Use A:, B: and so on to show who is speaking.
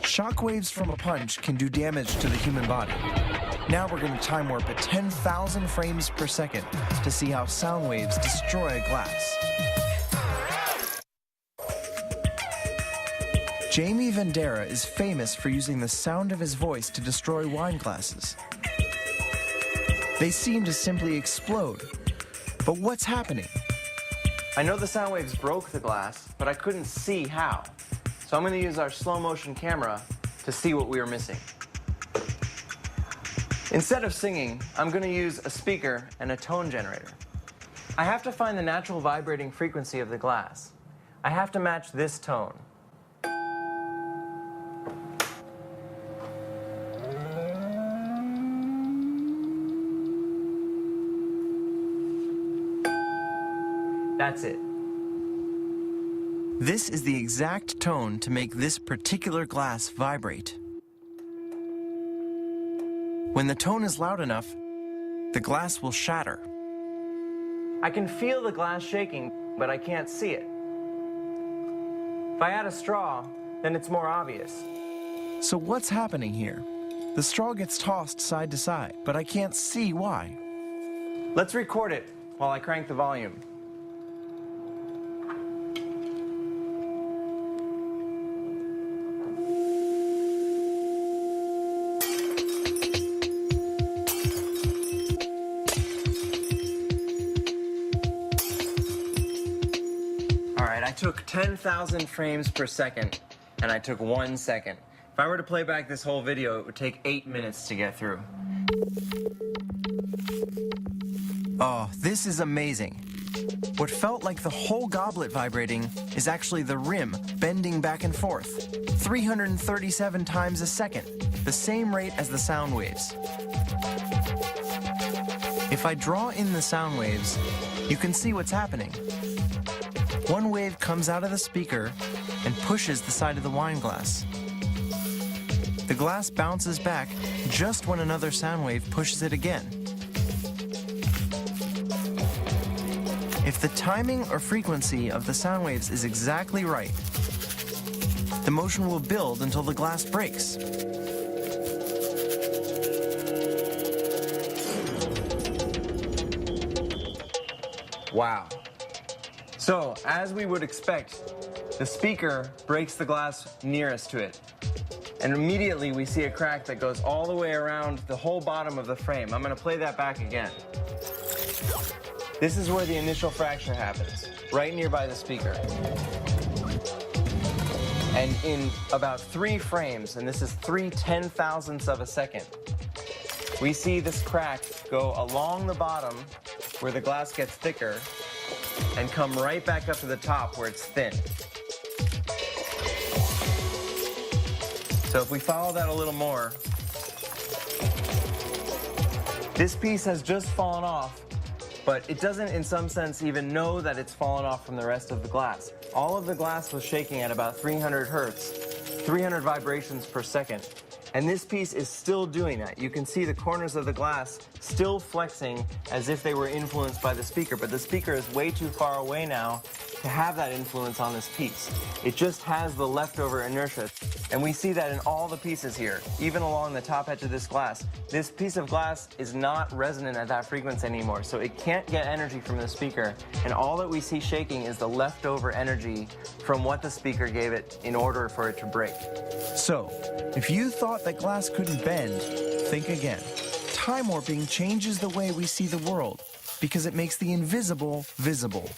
A: Shockwaves from a punch can do damage to the human body. Now we're going to time warp at 10,000 frames per second to see how sound waves destroy glass. Jamie Vandera is famous for using the sound of his voice to destroy wine glasses. They seem to simply explode. But what's happening?
B: I know the sound waves broke the glass, but I couldn't see how. So I'm going to use our slow motion camera to see what we were missing. Instead of singing, I'm going to use a speaker and a tone generator. I have to find the natural vibrating frequency of the glass. I have to match this tone. That's it.
A: This is the exact tone to make this particular glass vibrate. When the tone is loud enough, the glass will shatter.
B: I can feel the glass shaking, but I can't see it. If I add a straw, then it's more obvious.
A: So what's happening here? The straw gets tossed side to side, but I can't see why.
B: Let's record it while I crank the volume. I took 10,000 frames per second, and I took 1 second. If I were to play back this whole video, it would take 8 minutes to get through.
A: Oh, this is amazing. What felt like the whole goblet vibrating is actually the rim bending back and forth, 337 times a second, the same rate as the sound waves. If I draw in the sound waves, you can see what's happening. One wave comes out of the speaker and pushes the side of the wine glass. The glass bounces back just when another sound wave pushes it again. If the timing or frequency of the sound waves is exactly right, the motion will build until the glass breaks.
B: Wow. So, as we would expect, the speaker breaks the glass nearest to it. And immediately we see a crack that goes all the way around the whole bottom of the frame. I'm going to play that back again. This is where the initial fracture happens, right nearby the speaker. And in about 3 frames, and this is 3/10,000ths of a second, we see this crack go along the bottom where the glass gets thicker and come right back up to the top where it's thin. So if we follow that a little more, this piece has just fallen off, but it doesn't in some sense even know that it's fallen off from the rest of the glass. All of the glass was shaking at about 300 hertz, 300 vibrations per second. And this piece is still doing that. You can see the corners of the glass still flexing as if they were influenced by the speaker, but the speaker is way too far away now to have that influence on this piece. It just has the leftover inertia. And we see that in all the pieces here, even along the top edge of this glass. This piece of glass is not resonant at that frequency anymore, so it can't get energy from the speaker, and all that we see shaking is the leftover energy from what the speaker gave it in order for it to break.
A: So, if you thought that glass couldn't bend, think again. Time warping changes the way we see the world because it makes the invisible visible.